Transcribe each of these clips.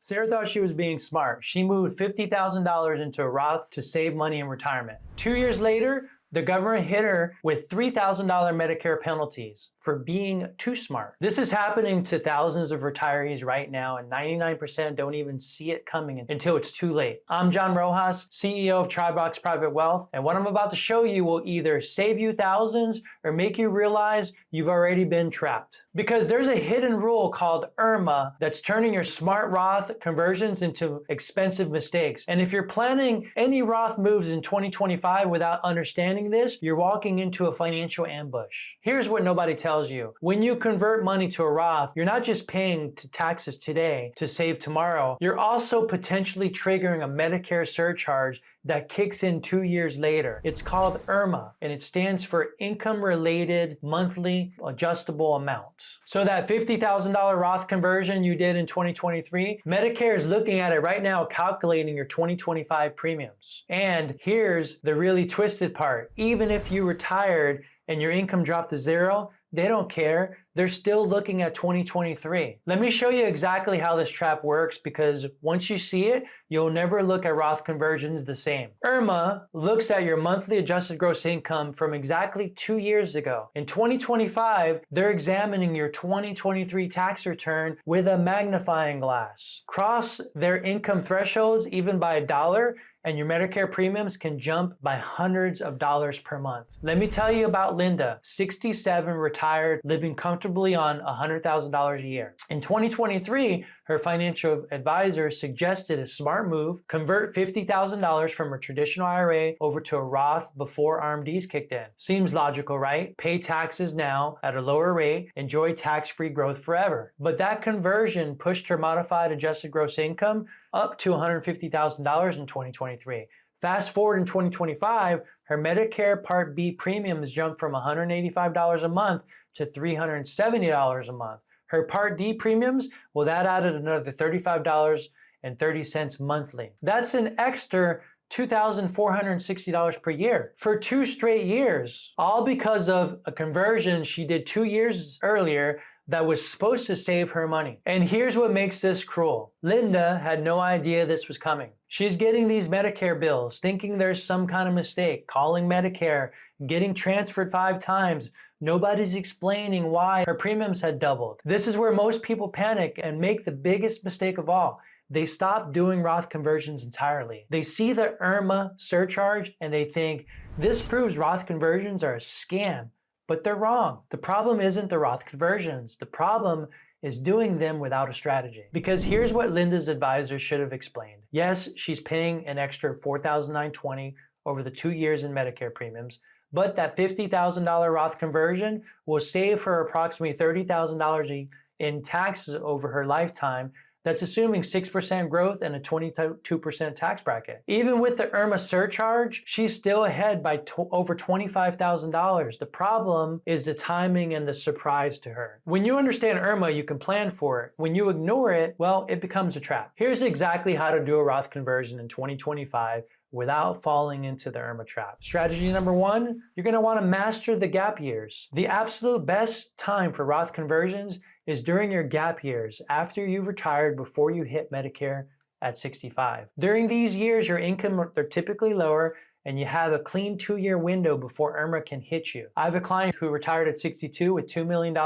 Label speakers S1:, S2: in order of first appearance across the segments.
S1: Sarah thought she was being smart. She moved $50,000 into a Roth to save money in retirement. 2 years later, the government hit her with $3,000 Medicare penalties for being too smart. This is happening to thousands of retirees right now, and 99% don't even see it coming until it's too late. I'm John Rojas, CEO of Tribox Private Wealth, and what I'm about to show you will either save you thousands or make you realize you've already been trapped. Because there's a hidden rule called IRMAA that's turning your smart Roth conversions into expensive mistakes. And if you're planning any Roth moves in 2025 without understanding this, you're walking into a financial ambush. Here's what nobody tells you. When you convert money to a Roth, you're not just paying taxes today to save tomorrow, you're also potentially triggering a Medicare surcharge that kicks in 2 years later. It's called IRMAA, and it stands for Income-Related Monthly Adjustable Amount. So that $50,000 Roth conversion you did in 2023, Medicare is looking at it right now, calculating your 2025 premiums. And here's the really twisted part. Even if you retired and your income dropped to zero, they don't care. They're still looking at 2023. Let me show you exactly how this trap works, because once you see it, you'll never look at Roth conversions the same. IRMAA looks at your monthly adjusted gross income from exactly 2 years ago. In 2025, they're examining your 2023 tax return with a magnifying glass. Cross their income thresholds even by $1, and your Medicare premiums can jump by hundreds of dollars per month. Let me tell you about Linda, 67, retired, living comfortably on $100,000 a year. In 2023, her financial advisor suggested a smart move: convert $50,000 from a traditional IRA over to a Roth before RMDs kicked in. Seems logical, right? Pay taxes now at a lower rate, enjoy tax-free growth forever. But that conversion pushed her modified adjusted gross income up to $150,000 in 2023. Fast forward in 2025, her Medicare Part B premiums jumped from $185 a month to $370 a month. Her Part D premiums, well, that added another $35.30 monthly. That's an extra $2,460 per year for 2 straight years, all because of a conversion she did 2 years earlier that was supposed to save her money. And here's what makes this cruel. Linda had no idea this was coming. She's getting these Medicare bills, thinking there's some kind of mistake, calling Medicare, getting transferred 5 times. Nobody's explaining why her premiums had doubled. This is where most people panic and make the biggest mistake of all. They stop doing Roth conversions entirely. They see the IRMAA surcharge and they think, this proves Roth conversions are a scam. But they're wrong. The problem isn't the Roth conversions. The problem is doing them without a strategy. Because here's what Linda's advisor should have explained. Yes, she's paying an extra $4,920 over the 2 years in Medicare premiums, but that $50,000 Roth conversion will save her approximately $30,000 in taxes over her lifetime. That's assuming 6% growth and a 22% tax bracket. Even with the IRMAA surcharge, she's still ahead by over $25,000. The problem is the timing and the surprise to her. When you understand IRMAA, you can plan for it. When you ignore it, well, it becomes a trap. Here's exactly how to do a Roth conversion in 2025 without falling into the IRMAA trap. Strategy number 1, you're gonna wanna master the gap years. The absolute best time for Roth conversions is during your gap years, after you've retired, before you hit Medicare at 65. During these years, your income, they're typically lower, and you have a clean 2-year window before IRMAA can hit you. I have a client who retired at 62 with $2 million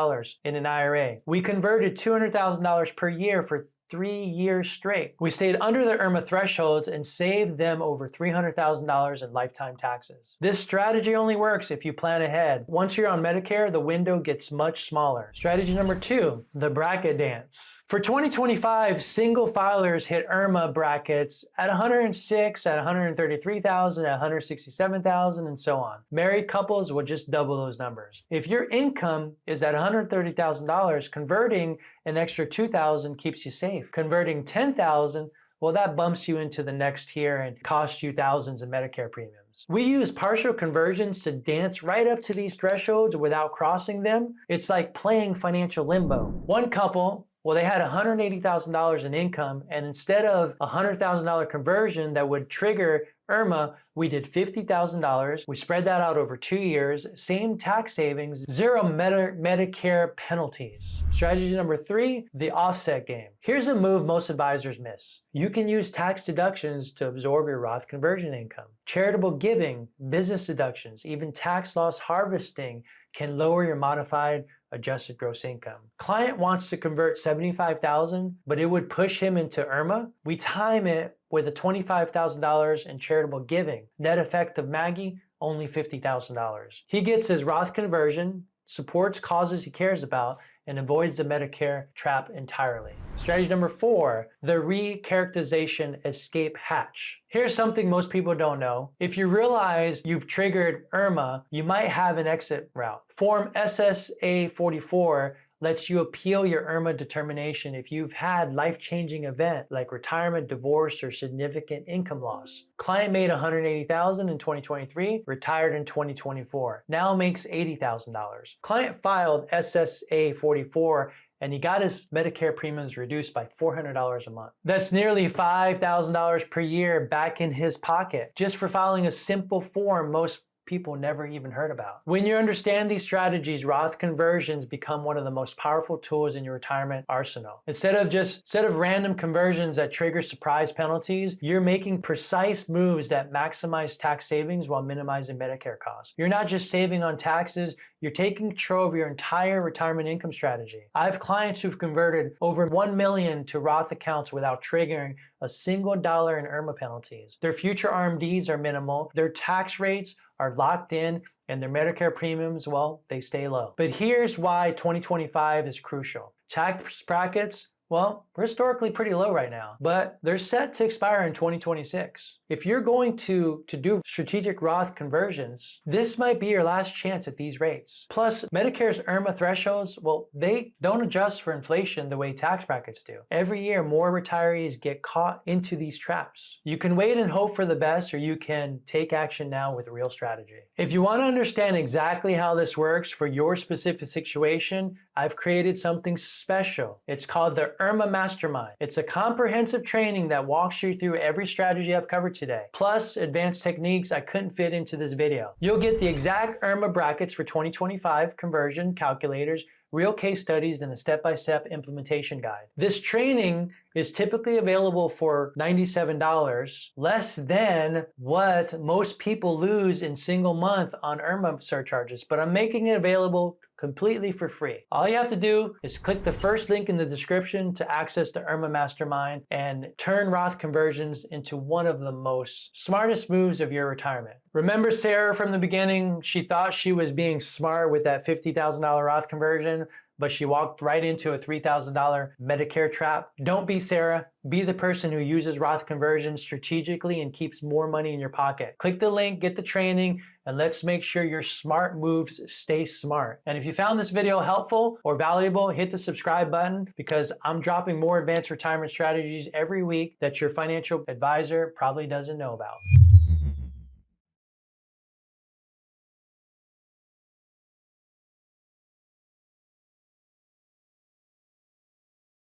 S1: in an IRA. We converted $200,000 per year for 3 years straight. We stayed under the IRMAA thresholds and saved them over $300,000 in lifetime taxes. This strategy only works if you plan ahead. Once you're on Medicare, the window gets much smaller. Strategy number 2, the bracket dance. For 2025, single filers hit IRMAA brackets at 106, at 133,000, at 167,000, and so on. Married couples will just double those numbers. If your income is at $130,000, converting an extra $2,000 keeps you safe. Converting $10,000, well, that bumps you into the next tier and costs you thousands in Medicare premiums. We use partial conversions to dance right up to these thresholds without crossing them. It's like playing financial limbo. One couple Well, they had $180,000 in income, and instead of a $100,000 conversion that would trigger IRMAA, we did $50,000. We spread that out over 2 years, same tax savings, zero Medicare penalties. Strategy number 3, the offset game. Here's a move most advisors miss. You can use tax deductions to absorb your Roth conversion income. Charitable giving, business deductions, even tax loss harvesting can lower your modified adjusted gross income. Client wants to convert $75,000, but it would push him into IRMAA. We time it with a $25,000 in charitable giving. Net effect of Maggie, only $50,000. He gets his Roth conversion, supports causes he cares about, and avoids the Medicare trap entirely. Strategy number 4, the recharacterization escape hatch. Here's something most people don't know. If you realize you've triggered IRMAA, you might have an exit route. Form SSA-44 lets you appeal your IRMAA determination if you've had life-changing event like retirement, divorce, or significant income loss. Client made $180,000 in 2023, retired in 2024, now makes $80,000. Client filed SSA-44 and he got his Medicare premiums reduced by $400 a month. That's nearly $5,000 per year back in his pocket, just for filing a simple form most people never even heard about. When you understand these strategies, Roth conversions become one of the most powerful tools in your retirement arsenal. Instead of random conversions that trigger surprise penalties, you're making precise moves that maximize tax savings while minimizing Medicare costs. You're not just saving on taxes, you're taking control of your entire retirement income strategy. I have clients who've converted over $1 million to Roth accounts without triggering a single dollar in IRMAA penalties. Their future RMDs are minimal, their tax rates are locked in, and their Medicare premiums, well, they stay low. But here's why 2025 is crucial. Tax brackets, well, we're historically pretty low right now, but they're set to expire in 2026. If you're going to do strategic Roth conversions, this might be your last chance at these rates. Plus, Medicare's IRMAA thresholds, well, they don't adjust for inflation the way tax brackets do. Every year, more retirees get caught into these traps. You can wait and hope for the best, or you can take action now with a real strategy. If you want to understand exactly how this works for your specific situation, I've created something special. It's called the IRMAA Mastermind. It's a comprehensive training that walks you through every strategy I've covered today, plus advanced techniques I couldn't fit into this video. You'll get the exact IRMAA brackets for 2025 conversion calculators, real case studies, and a step-by-step implementation guide. This training is typically available for $97, less than what most people lose in single month on IRMAA surcharges, but I'm making it available completely for free. All you have to do is click the first link in the description to access the IRMAA Mastermind and turn Roth conversions into one of the most smartest moves of your retirement. Remember Sarah from the beginning? She thought she was being smart with that $50,000 Roth conversion, but she walked right into a $3,000 Medicare trap. Don't be Sarah. Be the person who uses Roth conversions strategically and keeps more money in your pocket. Click the link, get the training, and let's make sure your smart moves stay smart. And if you found this video helpful or valuable, hit the subscribe button because I'm dropping more advanced retirement strategies every week that your financial advisor probably doesn't know about.